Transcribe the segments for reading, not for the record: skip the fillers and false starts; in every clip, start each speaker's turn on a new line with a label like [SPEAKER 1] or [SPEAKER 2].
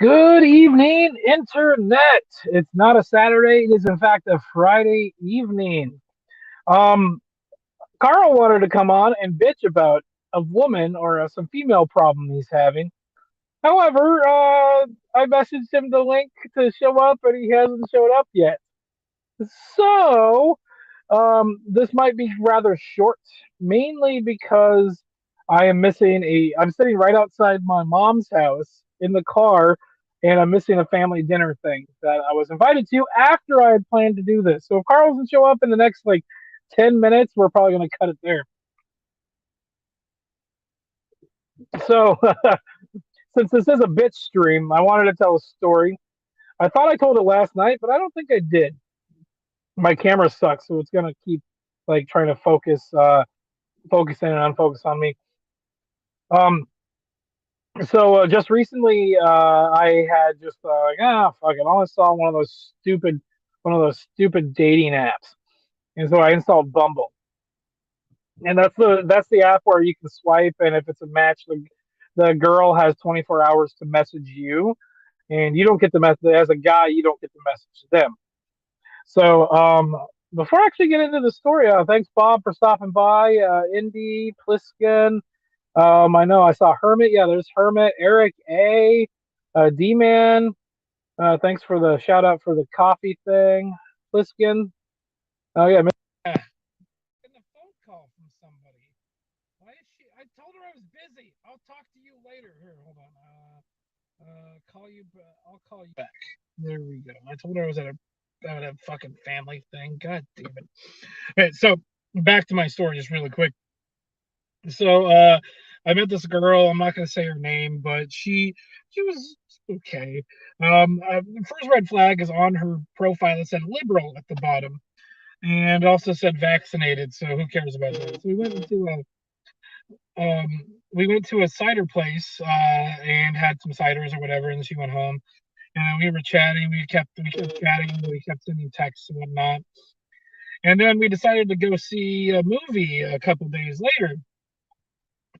[SPEAKER 1] Good evening, Internet. It's not a Saturday. It is, in fact, a Friday evening. Um, Carl wanted to come on and bitch about a woman or some female problem he's having. However, I messaged him the link to show up, and he hasn't showed up yet. So, this might be rather short, mainly because I'm sitting right outside my mom's house in the car, and I'm missing a family dinner thing that I was invited to after I had planned to do this. So if Carl doesn't show up in the next like 10 minutes, we're probably going to cut it there. So, since this is a bitch stream, I wanted to tell a story. I thought I told it last night, but I don't think I did. My camera sucks, so it's going to keep like trying to focus in and unfocus on me. Um, so just recently, I had just like fuck it, I only saw one of those stupid dating apps, and so I installed Bumble, and that's the app where you can swipe, and if it's a match, the girl has 24 hours to message you, and you don't get the message as a guy, you don't get the message them. So before I actually get into the story, thanks Bob for stopping by, Indy Pliskin. I know I saw Hermit. Yeah, there's Hermit, Eric A, D Man. Thanks for the shout out for the coffee thing, Pliskin. Oh yeah, getting a phone call from somebody. Why is she? I told her I was busy. I'll talk to you later. Here, hold on. Call you. I'll call you back. There we go. I told her I was at a fucking family thing. God damn it. All right, so back to my story, just really quick. So I met this girl. I'm not going to say her name, but she was okay. The first red flag is on her profile. It said liberal at the bottom, and it also said vaccinated. So who cares about that? So um, we went to a cider place and had some ciders or whatever, and she went home. And we were chatting. We kept chatting. We kept sending texts and whatnot. And then we decided to go see a movie a couple days later.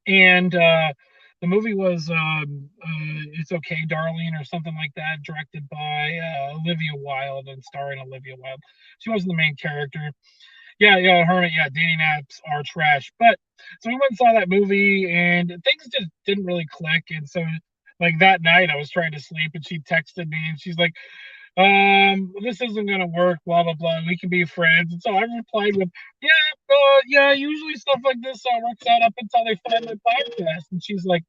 [SPEAKER 1] And the movie was "It's Okay, Darling" or something like that, directed by Olivia Wilde and starring Olivia Wilde. She wasn't the main character. Yeah, yeah, Hermit. Yeah, dating apps are trash. But so we went and saw that movie, and things just didn't really click. And so, like that night, I was trying to sleep, and she texted me, and she's like, this isn't gonna work, blah blah blah. We can be friends. And so I replied with, yeah, usually stuff like this works out up until they find my podcast. And she's like,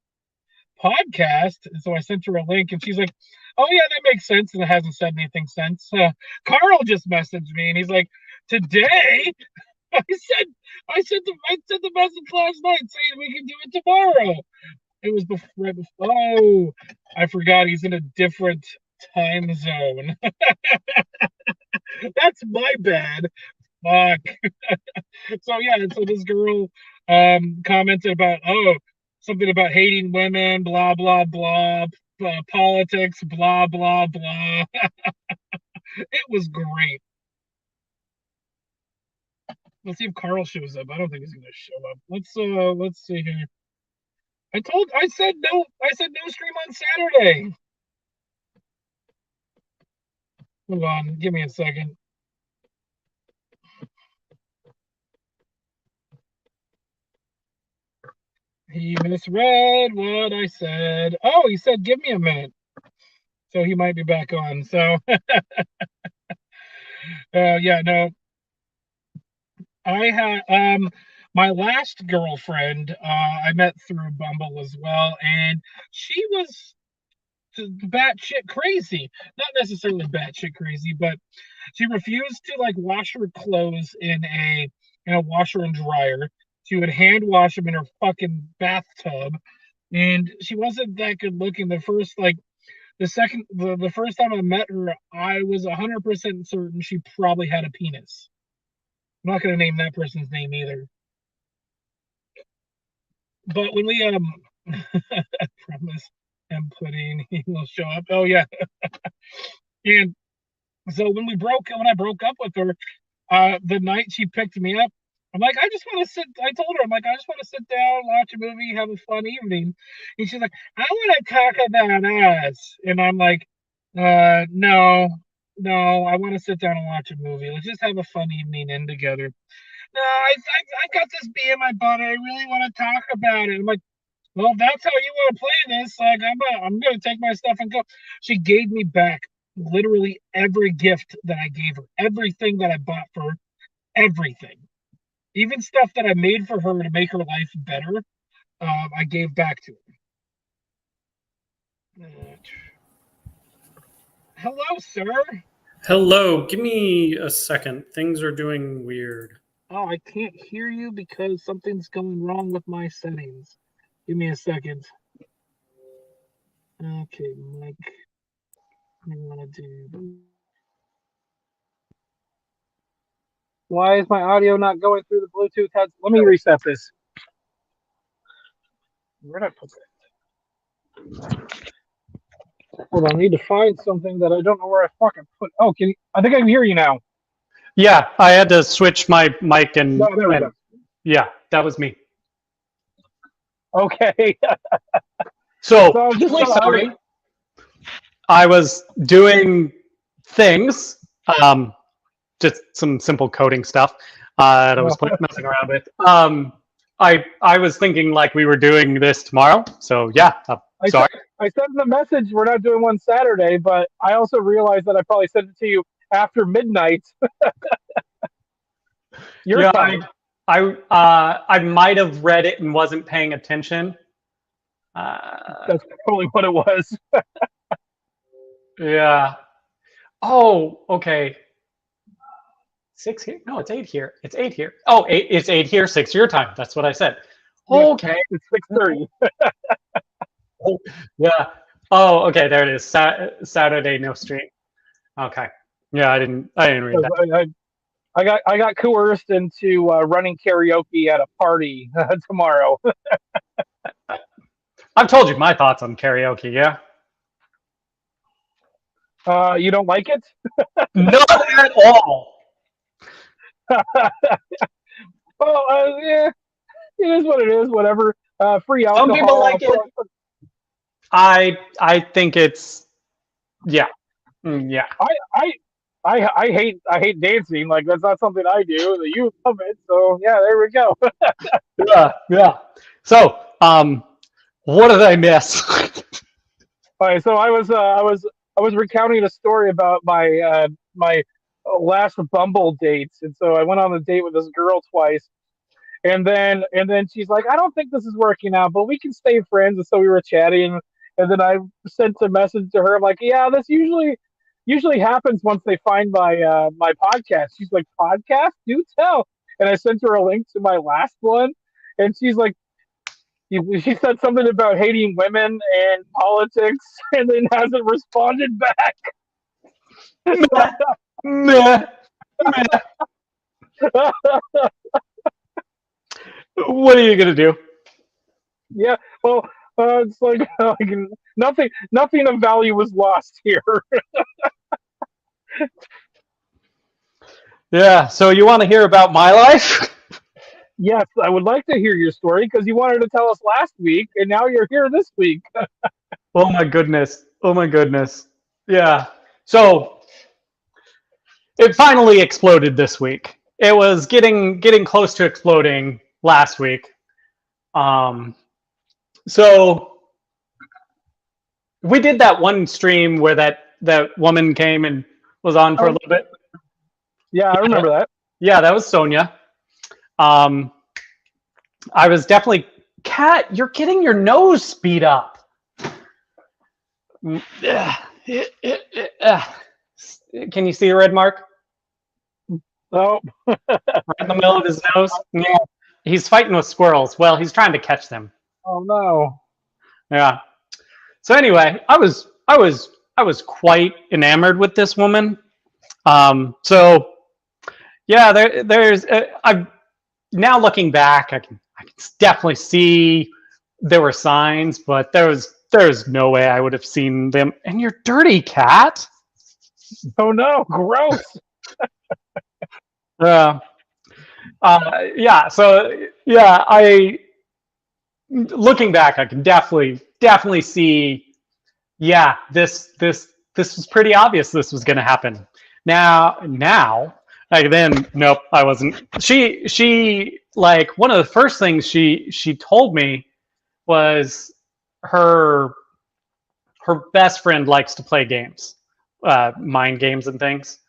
[SPEAKER 1] podcast? And so I sent her a link, and she's like, oh yeah, that makes sense. And it hasn't said anything since. Carl just messaged me, and he's like, today. I sent the message last night saying we can do it tomorrow. It was before, right before. Oh, I forgot he's in a different time zone. That's my bad. Fuck. So yeah, so this girl commented about something about hating women, blah blah blah, politics, blah blah blah. It was great. Let's see if Carl shows up. I don't think he's gonna show up. Let's see here. I said no stream on Saturday. Hold on, give me a second. He misread what I said. Oh, he said, give me a minute. So he might be back on. So, yeah, no. I had, my last girlfriend, I met through Bumble as well. And she was batshit crazy. Not necessarily batshit crazy, but she refused to like wash her clothes in a washer and dryer. She would hand wash them in her fucking bathtub, and she wasn't that good looking. The first time I met her, I was 100% certain she probably had a penis. I'm not gonna name that person's name either. But when we promise and pudding, he will show up. Oh yeah, and so when I broke up with her, the night she picked me up, I'm like, I just want to sit. I told her, I'm like, I just want to sit down, watch a movie, have a fun evening. And she's like, I want to talk about us. And I'm like, no, no, I want to sit down and watch a movie. Let's just have a fun evening in together. No, I got this bee in my butt. I really want to talk about it. I'm like, well, if that's how you want to play this. Like, I'm gonna take my stuff and go. She gave me back literally every gift that I gave her, everything that I bought for her, everything, even stuff that I made for her to make her life better. I gave back to her. Hello, sir.
[SPEAKER 2] Hello, give me a second. Things are doing weird.
[SPEAKER 1] Oh, I can't hear you because something's going wrong with my settings. Give me a second. Okay, Mike. I want to do. Why is my audio not going through the Bluetooth heads? Let me reset this. Where did I put that? Hold on, I need to find something that I don't know where I fucking put. Oh, I think I can hear you now.
[SPEAKER 2] Yeah, I had to switch my mic
[SPEAKER 1] No, there we go.
[SPEAKER 2] Yeah, that was me.
[SPEAKER 1] Okay.
[SPEAKER 2] So really sorry. I was doing things, just some simple coding stuff that I was messing around with. I was thinking like we were doing this tomorrow. So yeah, sorry.
[SPEAKER 1] I sent the message. We're not doing one Saturday, but I also realized that I probably sent it to you after midnight. Your time.
[SPEAKER 2] I might have read it and wasn't paying attention.
[SPEAKER 1] That's probably what it was.
[SPEAKER 2] Yeah. Oh, okay. 6 here? No, it's 8 here. It's 8 here. Oh, it's 8 here, 6 your time. That's what I said.
[SPEAKER 1] Yeah, okay. It's 6:30.
[SPEAKER 2] Oh, yeah. Oh, okay. There it is. Saturday, no stream. Okay. Yeah, I didn't read that.
[SPEAKER 1] I got coerced into running karaoke at a party tomorrow.
[SPEAKER 2] I've told you my thoughts on karaoke. Yeah.
[SPEAKER 1] You don't like it?
[SPEAKER 2] Not at all.
[SPEAKER 1] Well, yeah, it is what it is. Whatever. Free alcohol.
[SPEAKER 2] Some people like it. I think it's yeah.
[SPEAKER 1] I hate dancing. Like that's not something I do. The youth love it. So yeah, there we go.
[SPEAKER 2] Yeah. So what did I miss?
[SPEAKER 1] All right. So I was recounting a story about my last Bumble dates, and so I went on a date with this girl twice. And then she's like, I don't think this is working out, but we can stay friends. And so we were chatting, and then I sent a message to her. I'm like, yeah, this usually happens once they find my podcast. She's like, podcast? Do tell. And I sent her a link to my last one, and she's like, she said something about hating women and politics, and then hasn't responded back.
[SPEAKER 2] Meh. What are you gonna do?
[SPEAKER 1] Yeah, well, it's like nothing of value was lost here.
[SPEAKER 2] Yeah. So you want to hear about my life?
[SPEAKER 1] Yes, I would like to hear your story because you wanted to tell us last week, and now you're here this week.
[SPEAKER 2] Oh my goodness. Oh my goodness. Yeah. So it finally exploded this week. It was getting close to exploding last week. So we did that one stream where that woman came and was on for a little bit.
[SPEAKER 1] Yeah, I remember that.
[SPEAKER 2] Yeah, that was Sonia. I was definitely Kat, you're getting your nose speed up. Can you see a red mark?
[SPEAKER 1] Oh.
[SPEAKER 2] Right in the middle of his nose? Yeah. He's fighting with squirrels. Well, he's trying to catch them.
[SPEAKER 1] Oh no.
[SPEAKER 2] Yeah. So anyway, I was quite enamored with this woman. So yeah, there's I'm now looking back, I can definitely see there were signs, but there's no way I would have seen them. And you're dirty, Cat.
[SPEAKER 1] Oh no, gross.
[SPEAKER 2] Yeah. So yeah, I looking back, I can definitely see. Yeah, this was pretty obvious. This was going to happen. Now, like then, nope, I wasn't. She like one of the first things she told me was her her best friend likes to play games, mind games and things,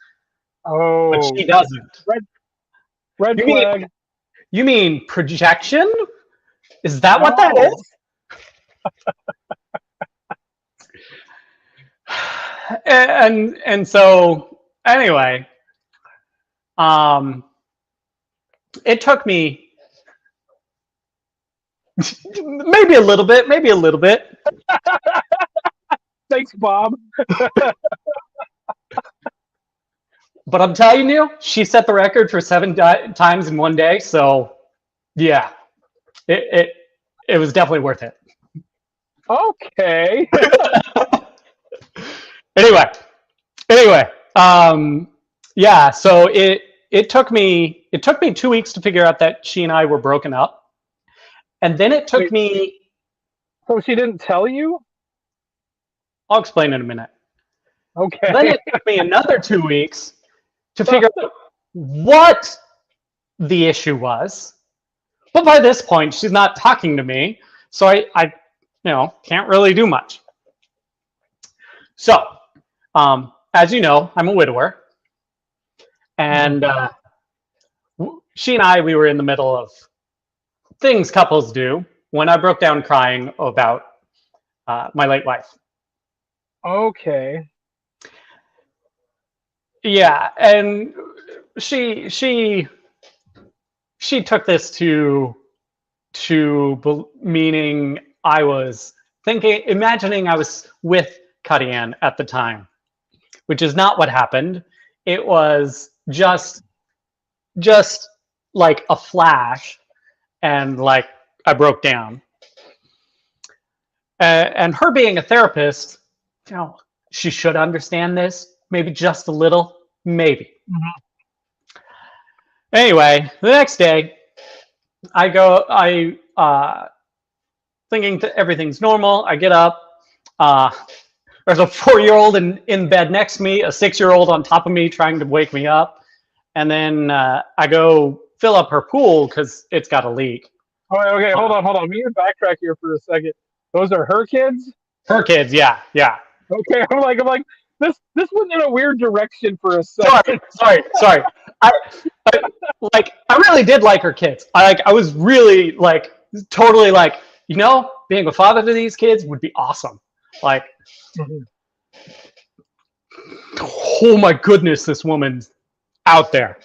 [SPEAKER 2] but
[SPEAKER 1] Oh,
[SPEAKER 2] she doesn't.
[SPEAKER 1] red red
[SPEAKER 2] You mean
[SPEAKER 1] flag.
[SPEAKER 2] you mean projection? Is that what that
[SPEAKER 1] No.
[SPEAKER 2] is? And so anyway, um, it took me maybe a little bit,
[SPEAKER 1] Thanks, Bob.
[SPEAKER 2] but I'm telling you, she set the record for times in one day. So yeah, it it, it was definitely worth it.
[SPEAKER 1] Okay.
[SPEAKER 2] Anyway, anyway, yeah. So it took me 2 weeks to figure out that she and I were broken up, and then it took
[SPEAKER 1] Wait,
[SPEAKER 2] me.
[SPEAKER 1] so she didn't tell you?
[SPEAKER 2] I'll explain in a minute. Then
[SPEAKER 1] Okay.
[SPEAKER 2] it took me another 2 weeks to figure out what the issue was. But by this point, she's not talking to me, so I can't really do much. So, as you know, I'm a widower, and she and I, we were in the middle of things couples do when I broke down crying about my late wife.
[SPEAKER 1] Okay.
[SPEAKER 2] Yeah, and she she she took this to meaning I was imagining I was with Cuddy Ann at the time, which is not what happened. It was just like a flash, and like I broke down. And her being a therapist, you know, she should understand this, maybe just a little, maybe.
[SPEAKER 1] Mhm.
[SPEAKER 2] Anyway, the next day, I thinking that everything's normal. I get up. Uh, there's a 4-year-old in bed next to me, a 6-year-old on top of me trying to wake me up. And then I go fill up her pool because it's got a leak.
[SPEAKER 1] Oh, okay,
[SPEAKER 2] Uh,
[SPEAKER 1] hold on. We need to backtrack here for a second. Those are her kids?
[SPEAKER 2] her kids, yeah, yeah.
[SPEAKER 1] Okay, I'm like, this went in a weird direction for a
[SPEAKER 2] Sorry,
[SPEAKER 1] second.
[SPEAKER 2] sorry. I, I I really did like her kids. I was really like totally like being a father to these kids would be awesome. Like,
[SPEAKER 1] Mhm.
[SPEAKER 2] oh my goodness, this woman's out there.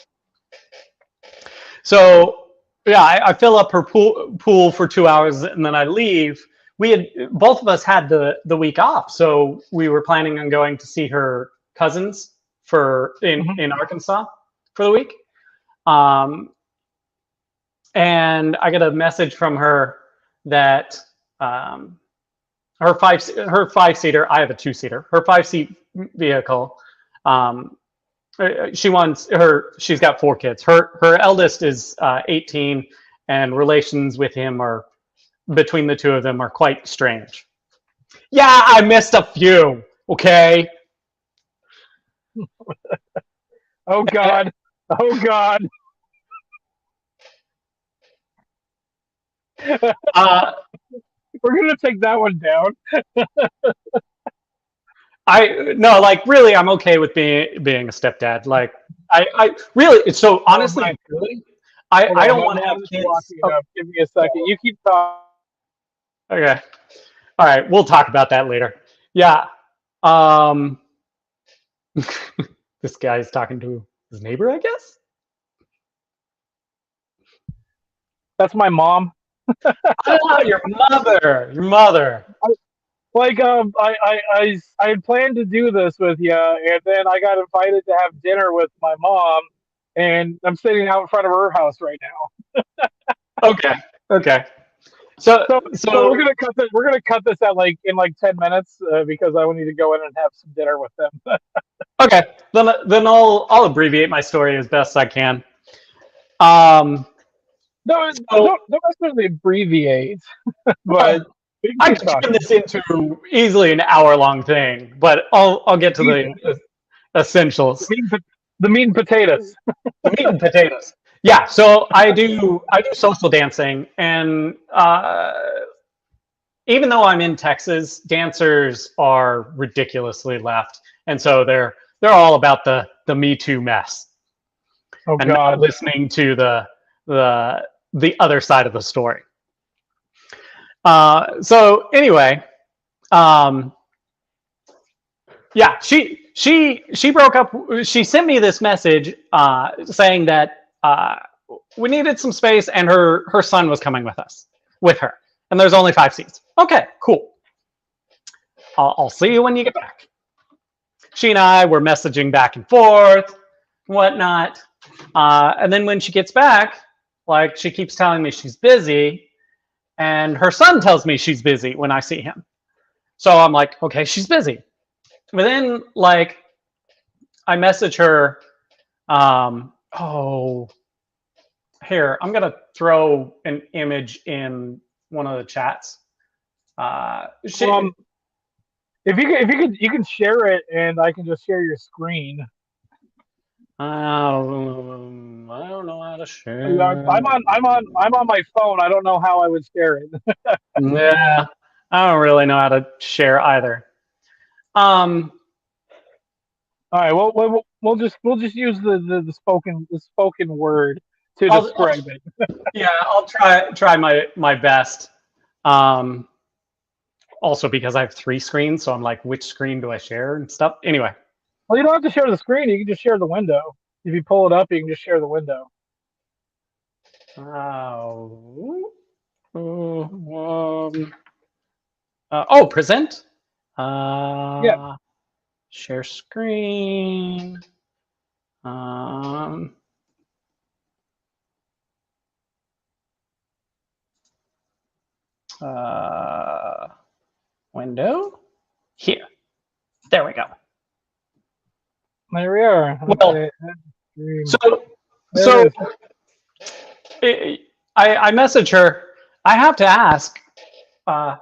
[SPEAKER 2] So yeah, I fill up her pool for 2 hours and then I leave. We had both of us had the week off, so we were planning on going to see her cousins for
[SPEAKER 1] Mhm.
[SPEAKER 2] in Arkansas for the week. Um, and I got a message from her that um, her 5-seater. I have a 2-seater. Her 5-seat vehicle. Um, she wants her. She's got 4 kids. Her eldest is 18, and relations with him are between the two of them are quite strange. Yeah, I missed a few. Okay.
[SPEAKER 1] Oh God. Oh God.
[SPEAKER 2] Uh,
[SPEAKER 1] We're gonna take that one down.
[SPEAKER 2] I no, like really, I'm okay with being a stepdad. Like I really. So
[SPEAKER 1] Oh my.
[SPEAKER 2] honestly, really, I
[SPEAKER 1] Hold
[SPEAKER 2] don't
[SPEAKER 1] on,
[SPEAKER 2] want
[SPEAKER 1] my
[SPEAKER 2] to have
[SPEAKER 1] mom is
[SPEAKER 2] kids.
[SPEAKER 1] walking
[SPEAKER 2] Oh,
[SPEAKER 1] up. Give me a second. You keep talking.
[SPEAKER 2] okay. All right, we'll talk about that later. Yeah. Um, this guy's talking to his neighbor, I guess.
[SPEAKER 1] That's my mom.
[SPEAKER 2] Oh, your mother. Your mother.
[SPEAKER 1] Like I had planned to do this with you, and then I got invited to have dinner with my mom, and I'm sitting out in front of her house right now.
[SPEAKER 2] Okay. Okay. So
[SPEAKER 1] So
[SPEAKER 2] so
[SPEAKER 1] we're gonna cut this at like in like 10 minutes because I will need to go in and have some dinner with them.
[SPEAKER 2] okay. Then I'll abbreviate my story as best I can.
[SPEAKER 1] No,
[SPEAKER 2] So,
[SPEAKER 1] don't necessarily abbreviate, but
[SPEAKER 2] well,
[SPEAKER 1] we can
[SPEAKER 2] I
[SPEAKER 1] keep
[SPEAKER 2] could turn
[SPEAKER 1] talking.
[SPEAKER 2] this into easily an hour-long thing, but I'll get to the
[SPEAKER 1] Easily. The
[SPEAKER 2] essentials.
[SPEAKER 1] meat, the meat and potatoes.
[SPEAKER 2] The meat and potatoes. Yeah, so I do social dancing, and even though I'm in Texas, dancers are ridiculously left, and so they're all about the Me Too mess
[SPEAKER 1] Oh
[SPEAKER 2] and not
[SPEAKER 1] God.
[SPEAKER 2] listening to the other side of the story. So anyway, um, yeah, she broke up. She sent me this message saying that we needed some space, and her son was coming with her, and there's only 5 seats. Okay, cool. I'll see you when you get back. She and I were messaging back and forth, whatnot, and then when she gets back, like she keeps telling me she's busy, and her son tells me she's busy when I see him. So I'm like, okay, she's busy. But then, like, I message her. Oh, here, I'm gonna throw an image in one of the chats. She,
[SPEAKER 1] Um, if you could, you can share it, and I can just share your screen.
[SPEAKER 2] I don't know how to
[SPEAKER 1] Yeah,
[SPEAKER 2] share.
[SPEAKER 1] I'm on my phone. I don't know how I would share it.
[SPEAKER 2] Yeah, I don't really know how to share either. Um,
[SPEAKER 1] All right, we'll just use the spoken word to
[SPEAKER 2] I'll
[SPEAKER 1] describe it.
[SPEAKER 2] yeah, I'll try my best. Um, Also because I have 3 screens, so I'm like, which screen do I share and stuff? Anyway,
[SPEAKER 1] Well, you don't have to share the screen. You can just share the window. If you pull it up, you can just share the window.
[SPEAKER 2] um, oh, present.
[SPEAKER 1] Yeah.
[SPEAKER 2] Share screen. Um, uh, Window. Here. There we go.
[SPEAKER 1] There we are.
[SPEAKER 2] Well,
[SPEAKER 1] Okay.
[SPEAKER 2] so
[SPEAKER 1] There
[SPEAKER 2] so
[SPEAKER 1] it is.
[SPEAKER 2] I message her. I have to ask. Uh,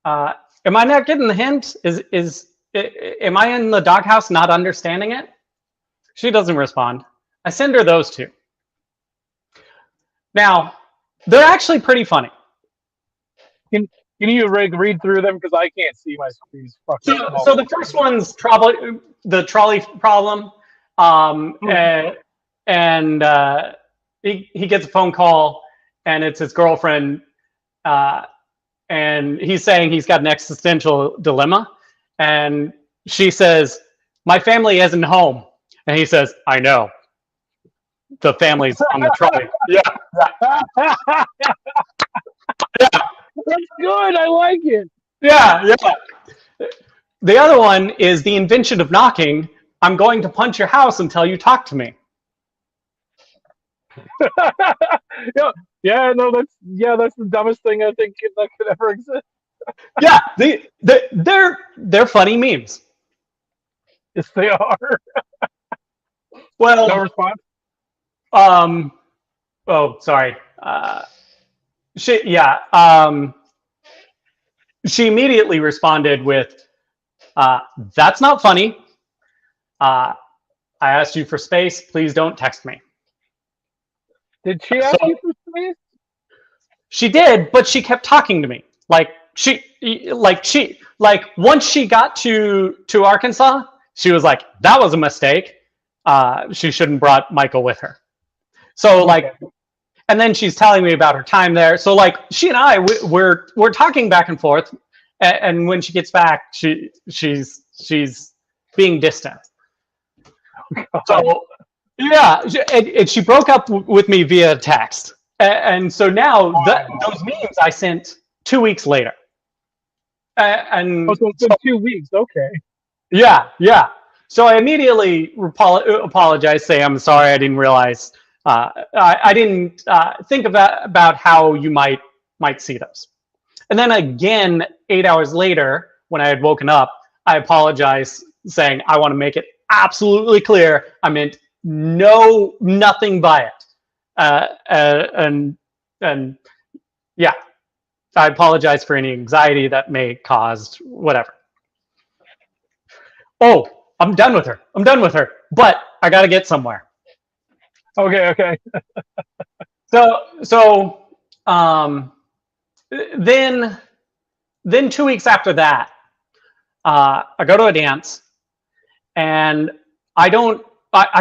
[SPEAKER 2] am I not getting the hint? Am I in the doghouse not understanding it? She doesn't respond. I send her those two. Now, they're actually pretty funny.
[SPEAKER 1] Can you read through them because I can't see my screen. It's fucking small.
[SPEAKER 2] So the first one's probably the trolley problem, and he gets a phone call, and it's his girlfriend, and he's saying he's got an existential dilemma, and she says, "My family isn't home," and he says, "I know. The family's on the trolley." Yeah,
[SPEAKER 1] That's good. I like it.
[SPEAKER 2] yeah. The other one is the invention of knocking. I'm going to punch your house until you talk to me.
[SPEAKER 1] Yeah, no, that's the dumbest thing I think that could ever exist.
[SPEAKER 2] Yeah, they're funny memes.
[SPEAKER 1] Yes, they are. No
[SPEAKER 2] Well,
[SPEAKER 1] response.
[SPEAKER 2] um, oh, sorry. Yeah. She immediately responded with, "That's not funny. Uh, I asked you for space. Please don't text me."
[SPEAKER 1] Did she
[SPEAKER 2] So
[SPEAKER 1] ask you for space?
[SPEAKER 2] she did, but she kept talking to me. Like once she got to Arkansas, she was like, "That was a mistake. She shouldn't brought Michael with her." So
[SPEAKER 1] Okay.
[SPEAKER 2] like, and then she's telling me about her time there. So like, she and I we're talking back and forth, and when she gets back, she's being distant. So yeah, and she broke up with me via text, and so now those memes I sent 2 weeks later,
[SPEAKER 1] Oh,
[SPEAKER 2] and
[SPEAKER 1] so it's
[SPEAKER 2] so
[SPEAKER 1] been 2 weeks. Okay.
[SPEAKER 2] yeah. So I immediately apologized, say I'm sorry, I didn't realize, I didn't think about how you might see those. And then again, 8 hours later, when I had woken up, I apologized, saying I want to make it absolutely clear I meant nothing by it. And yeah, I apologize for any anxiety that may caused whatever. Oh, I'm done with her. I'm done with her. But I got to get somewhere.
[SPEAKER 1] Okay, okay.
[SPEAKER 2] So then 2 weeks after that, I go to a dance, and I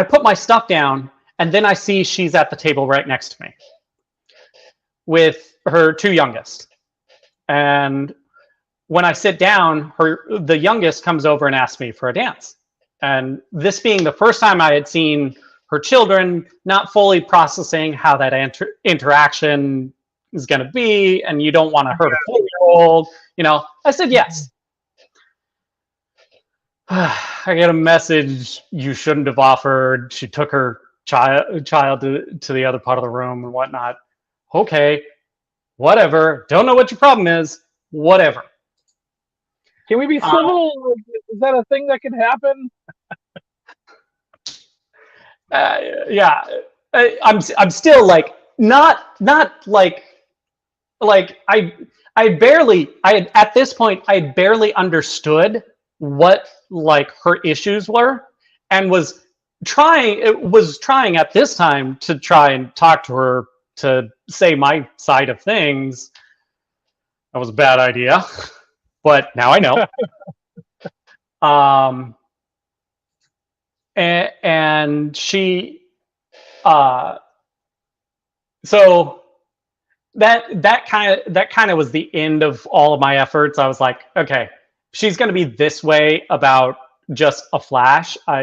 [SPEAKER 2] put my stuff down, and then I see she's at the table right next to me with her two youngest. And when I sit down, the youngest comes over and asks me for a dance. And this being the first time I had seen her children, not fully processing how that interaction is going to be, and you don't want to hurt a 4-year-old, I said yes. I get a message you shouldn't have offered. She took her child to the other part of the room and whatnot. Okay, whatever. Don't know what your problem is. Whatever.
[SPEAKER 1] Can we be civil? Is that a thing that can happen?
[SPEAKER 2] Yeah, I'm still like not like I barely at this point I barely understood what like her issues were, and was trying at this time to try and talk to her to say my side of things. That was a bad idea, but now I know. And she so that kind of was the end of all of my efforts. I was like, okay, she's going to be this way about just a flash. Yeah,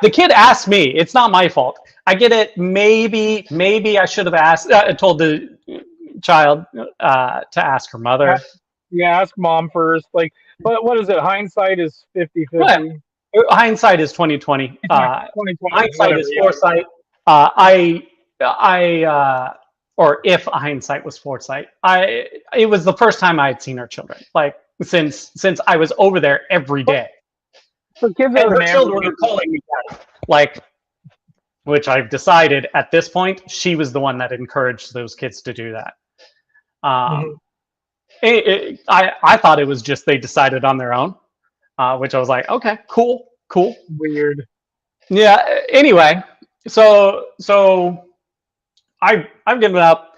[SPEAKER 2] the kid asked me. It's not my fault. I get it. Maybe I should have told the child to ask her mother.
[SPEAKER 1] Yeah, ask mom first. Like, but what is it? Hindsight is 50-50.
[SPEAKER 2] Well, hindsight is 20/20.
[SPEAKER 1] 2020.
[SPEAKER 2] Hindsight is foresight. Or if hindsight was foresight, it was the first time I had seen her children, like since I was over there every day.
[SPEAKER 1] For kids
[SPEAKER 2] and her children were calling me that, like, which I've decided at this point, she was the one that encouraged those kids to do that. I thought it was just they decided on their own, which I was like, okay, cool.
[SPEAKER 1] Weird.
[SPEAKER 2] Yeah. Anyway, so I've given up.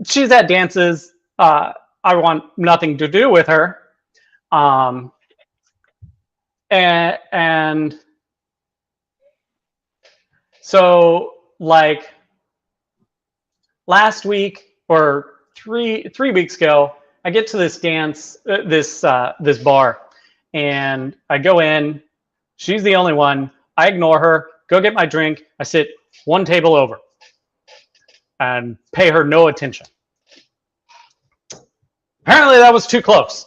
[SPEAKER 2] She's at dances. I want nothing to do with her. And so like last week or three weeks ago, I get to this dance, this bar, and I go in. She's the only one. I ignore her, go get my drink. I sit one table over and pay her no attention. Apparently that was too close.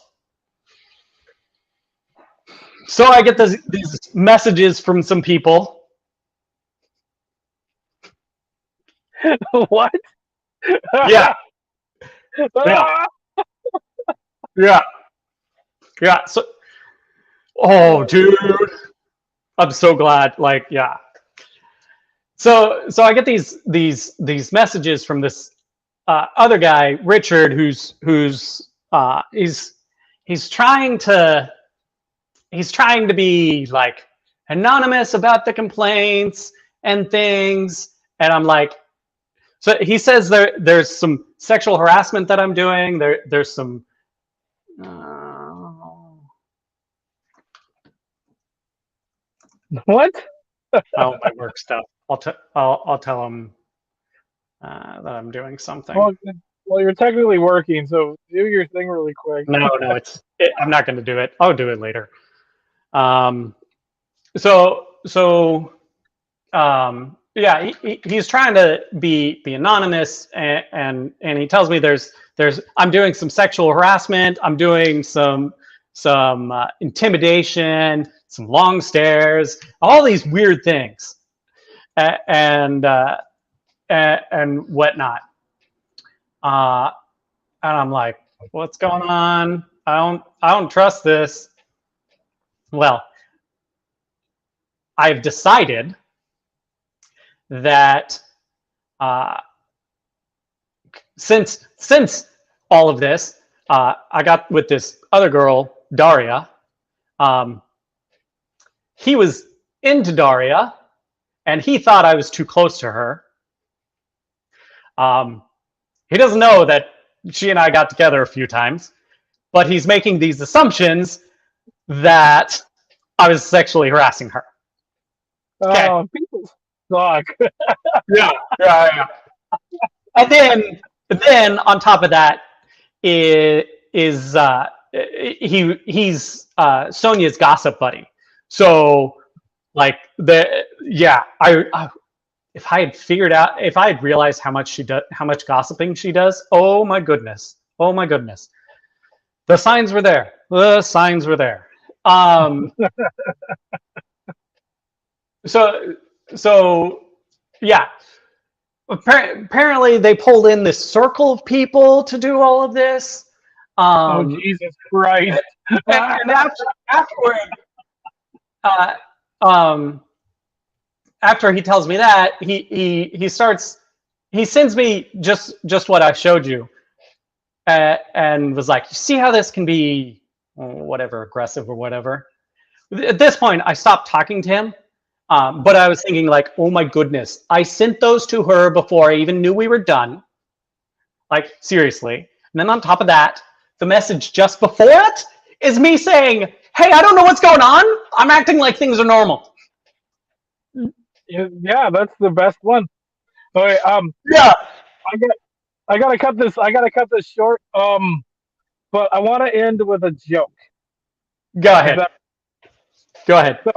[SPEAKER 2] So I get these messages from some people.
[SPEAKER 1] What?
[SPEAKER 2] Yeah. Yeah. So, oh, dude, I'm so glad. Like, yeah. So I get these messages from this other guy, Richard, who's he's trying to be like anonymous about the complaints and things, and I'm like, so he says there's some sexual harassment that I'm doing. There's some
[SPEAKER 1] what?
[SPEAKER 2] Oh, my work stuff. I'll tell him that I'm doing something.
[SPEAKER 1] Well, you're technically working, so do your thing really quick.
[SPEAKER 2] No, I'm not going to do it. I'll do it later. Yeah, he's trying to be anonymous, and he tells me there's I'm doing some sexual harassment. I'm doing some intimidation, some long stares, all these weird things, and whatnot. And I'm like, what's going on? I don't trust this. Well, I've decided that uh, since all of this, I got with this other girl, Daria. Um, he was into Daria, and he thought I was too close to her. Um, he doesn't know that she and I got together a few times, but he's making these assumptions that I was sexually harassing her. Okay.
[SPEAKER 1] Oh, people suck.
[SPEAKER 2] Yeah. Yeah. And then on top of that is he's Sonia's gossip buddy. So like the yeah, I if I had realized how much she does, how much gossiping she does, oh my goodness, the signs were there. The signs were there. Um, so so yeah. Apparently, they pulled in this circle of people to do all of this.
[SPEAKER 1] Oh, Jesus Christ.
[SPEAKER 2] And afterward, uh, um, after he tells me that, he sends me just what I showed you, and was like, "You see how this can be whatever aggressive or whatever." At this point, I stopped talking to him, but I was thinking like, "Oh my goodness, I sent those to her before I even knew we were done." Like seriously. And then on top of that, the message just before it is me saying, "Hey, I don't know what's going on. I'm acting like things are normal."
[SPEAKER 1] Yeah, that's the best one. Okay,
[SPEAKER 2] Yeah.
[SPEAKER 1] I got I gotta cut this. I gotta cut this short. But I want to end with a joke.
[SPEAKER 2] Go
[SPEAKER 1] Is
[SPEAKER 2] ahead.
[SPEAKER 1] that
[SPEAKER 2] Go ahead.
[SPEAKER 1] so?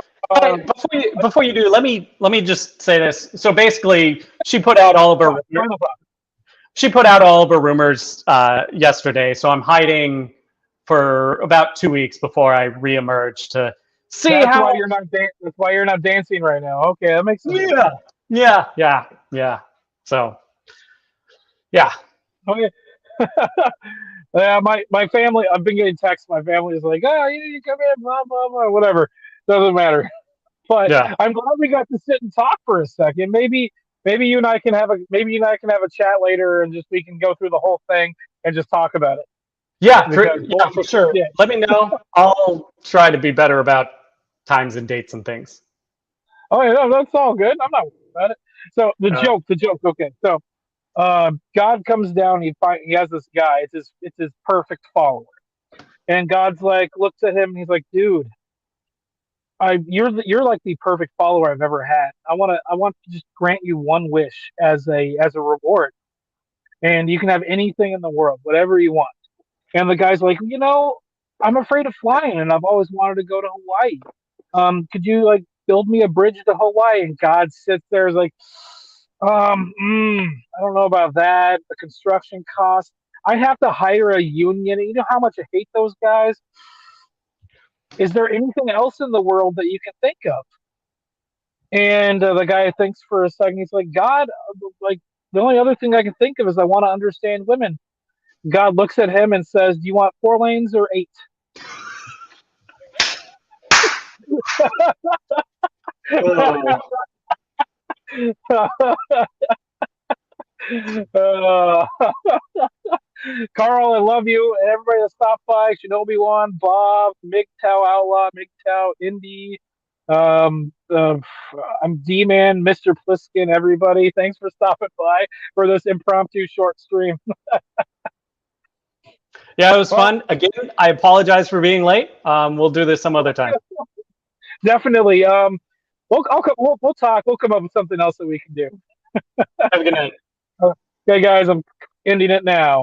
[SPEAKER 2] Hey, before you do, let me just say this. So basically, she put out all of her
[SPEAKER 1] Final thought.
[SPEAKER 2] rumors yesterday. So I'm hiding for about 2 weeks before I reemerge to see
[SPEAKER 1] That's
[SPEAKER 2] how.
[SPEAKER 1] why you're not. That's why you're not dancing right now. Okay, that makes sense.
[SPEAKER 2] Yeah, yeah. So yeah,
[SPEAKER 1] Okay. Yeah, my family. I've been getting texts. My family is like, "Oh, you need to come in." Blah blah blah. Whatever. Doesn't matter. But
[SPEAKER 2] yeah,
[SPEAKER 1] I'm glad we got to sit and talk for a second. Maybe you and I can have a chat later and just we can go through the whole thing and just talk about it
[SPEAKER 2] yeah,
[SPEAKER 1] because boy,
[SPEAKER 2] for sure.
[SPEAKER 1] yeah.
[SPEAKER 2] Let me know. I'll try to be better about times and dates and things.
[SPEAKER 1] Oh yeah, no, that's all good. I'm not worried about it. So the joke. Okay, so God comes down. He has this guy. It's his perfect follower, and God's like looks at him and he's like, dude, you're like the perfect follower I've ever had. I want to just grant you one wish as a reward, and you can have anything in the world, whatever you want. And the guy's like, I'm afraid of flying, and I've always wanted to go to Hawaii. Could you like build me a bridge to Hawaii? And God sits there, is like, I don't know about that. The construction cost. I'd have to hire a union. You know how much I hate those guys. Is there anything else in the world that you can think of? And the guy thinks for a second. He's like, God, like the only other thing I can think of is I want to understand women. God looks at him and says, "Do you want 4 lanes or 8?"
[SPEAKER 2] Oh.
[SPEAKER 1] uh, Carl, I love you. And everybody that stopped by, Shinobi One, Bob, MGTOW Outlaw, MGTOW Indie. Um, uh, I'm D Man, Mr. Pliskin, everybody. Thanks for stopping by for this impromptu short stream.
[SPEAKER 2] Yeah, it was
[SPEAKER 1] Well,
[SPEAKER 2] fun. Again, I apologize for being late. We'll do this some other time.
[SPEAKER 1] definitely. We'll talk. We'll come up with something else that we can do.
[SPEAKER 2] Have a good night.
[SPEAKER 1] Okay, guys, I'm ending it now.